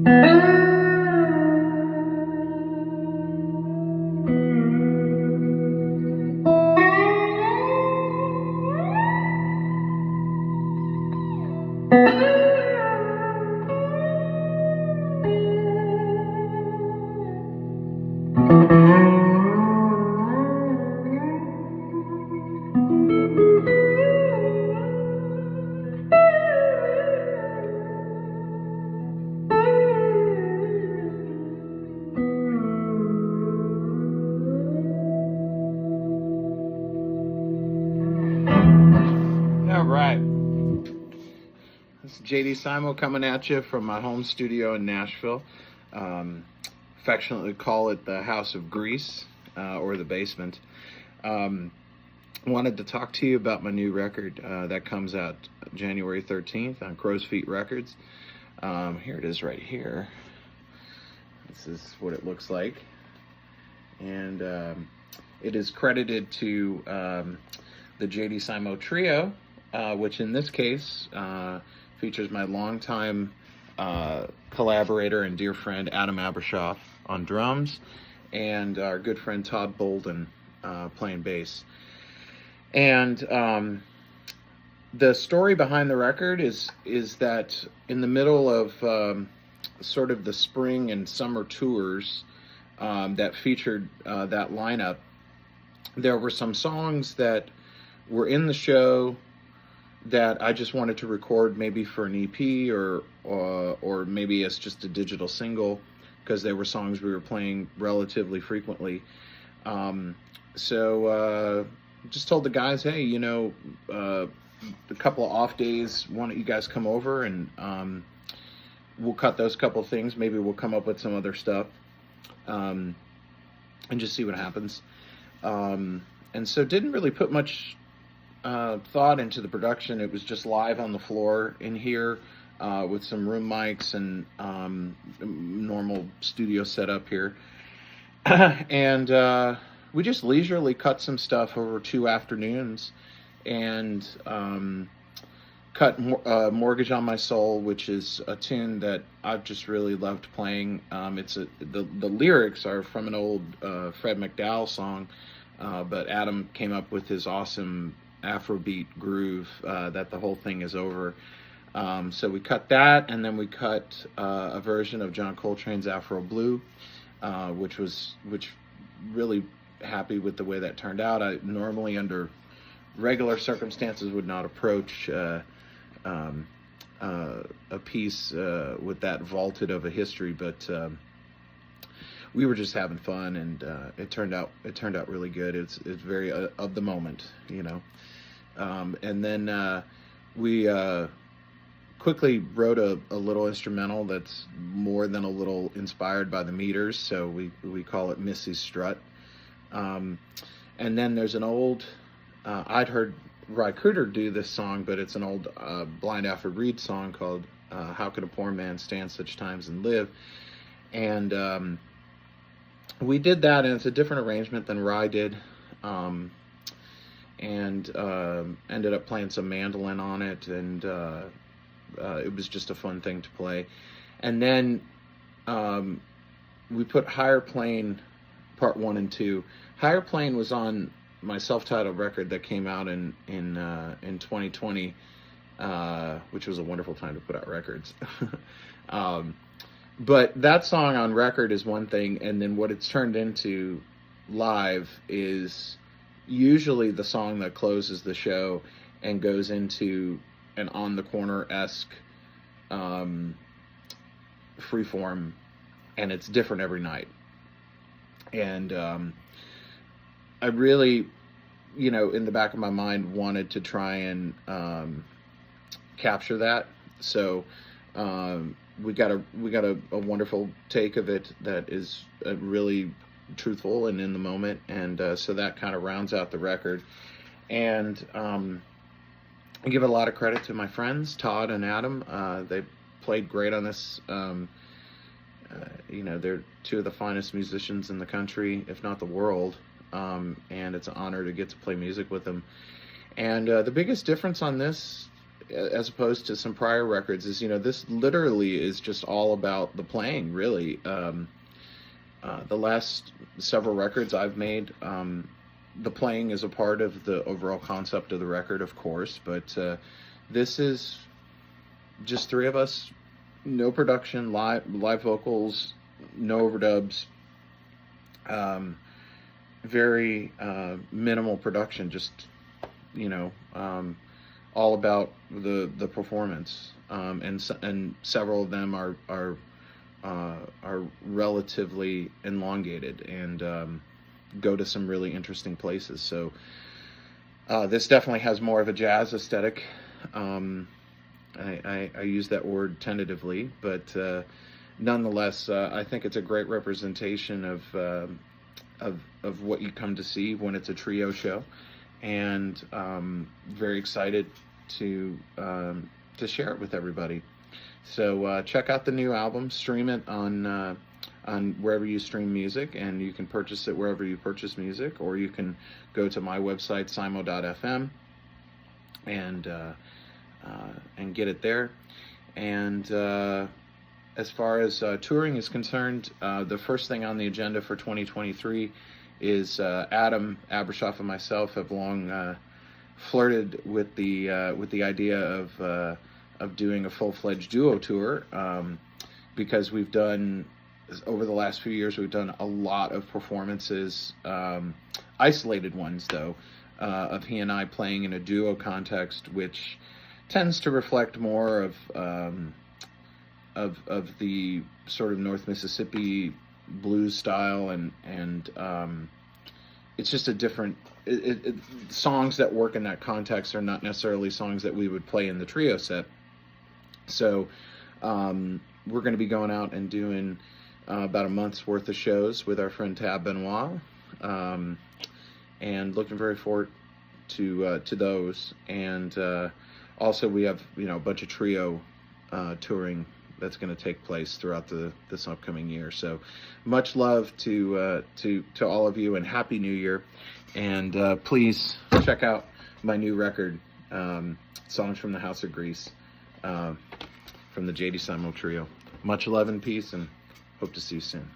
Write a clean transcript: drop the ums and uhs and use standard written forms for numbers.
All right. This is JD Simo coming at you from my home studio in Nashville. Affectionately call it the House of Grease or the basement. Wanted to talk to you about my new record that comes out January 13th on Crow's Feet Records. Here it is right here. This is what it looks like. And it is credited to the JD Simo Trio, which in this case features my longtime collaborator and dear friend Adam Abershoff on drums, and our good friend Todd Bolden playing bass. And the story behind the record is that in the middle of sort of the spring and summer tours that featured that lineup, there were some songs that were in the show that I just wanted to record, maybe for an EP or maybe as just a digital single, because they were songs we were playing relatively frequently. So just told the guys, hey, you know, a couple of off days, why don't you guys come over and we'll cut those couple of things. Maybe we'll come up with some other stuff and just see what happens. And so didn't really put much thought into the production. It was just live on the floor in here with some room mics and normal studio setup here. And we just leisurely cut some stuff over 2 afternoons and cut Mortgage on My Soul, which is a tune that I've just really loved playing. The lyrics are from an old Fred McDowell song, but Adam came up with his awesome Afrobeat groove that the whole thing is over. So we cut that, and then we cut a version of John Coltrane's Afro Blue, which really happy with the way that turned out. I normally, under regular circumstances, would not approach a piece with that vaulted of a history, but we were just having fun, and it turned out really good. It's very of the moment, you know. And then we quickly wrote a little instrumental that's more than a little inspired by the Meters, so we call it Missy's Strut. And then there's an old, I'd heard Ry Cooder do this song, but it's an old Blind Alfred Reed song called How Could a Poor Man Stand Such Times and Live? And we did that, and it's a different arrangement than Ry did. And ended up playing some mandolin on it, and it was just a fun thing to play. And then we put Higher Plane Part 1 and 2. Higher Plane was on my self-titled record that came out in 2020, which was a wonderful time to put out records. But that song on record is one thing, and then what it's turned into live is usually the song that closes the show and goes into an On the Corner-esque freeform, and it's different every night. And I really, you know, in the back of my mind, wanted to try and capture that. So we got a wonderful take of it that is really truthful and in the moment, and so that kind of rounds out the record. And I give a lot of credit to my friends Todd and Adam. They played great on this. You know, they're two of the finest musicians in the country, if not the world, and it's an honor to get to play music with them. And the biggest difference on this as opposed to some prior records, is, you know, this literally is just all about the playing, really. The last several records I've made, the playing is a part of the overall concept of the record, of course, but this is just three of us, no production, live vocals, no overdubs, very minimal production, just, you know, all about the performance, and several of them are relatively elongated and go to some really interesting places. So this definitely has more of a jazz aesthetic. I use that word tentatively, but nonetheless, I think it's a great representation of what you come to see when it's a trio show, and very excited to share it with everybody. So check out the new album, stream it on wherever you stream music, and you can purchase it wherever you purchase music, or you can go to my website, simo.fm, and get it there. And as far as touring is concerned, the first thing on the agenda for 2023 is Adam Abershoff and myself have long flirted with the idea of doing a full-fledged duo tour, because we've done, over the last few years, we've done a lot of performances, isolated ones though, of he and I playing in a duo context, which tends to reflect more of the sort of North Mississippi blues style, and it's just a different, songs that work in that context are not necessarily songs that we would play in the trio set. So we're going to be going out and doing about a month's worth of shows with our friend Tab Benoit, and looking very forward to those. And also we have, you know, a bunch of trio touring that's going to take place throughout this upcoming year. So much love to all of you, and Happy New Year. And please check out my new record, Songs from the House of Grease, from the J.D. Simo Trio. Much love and peace, and hope to see you soon.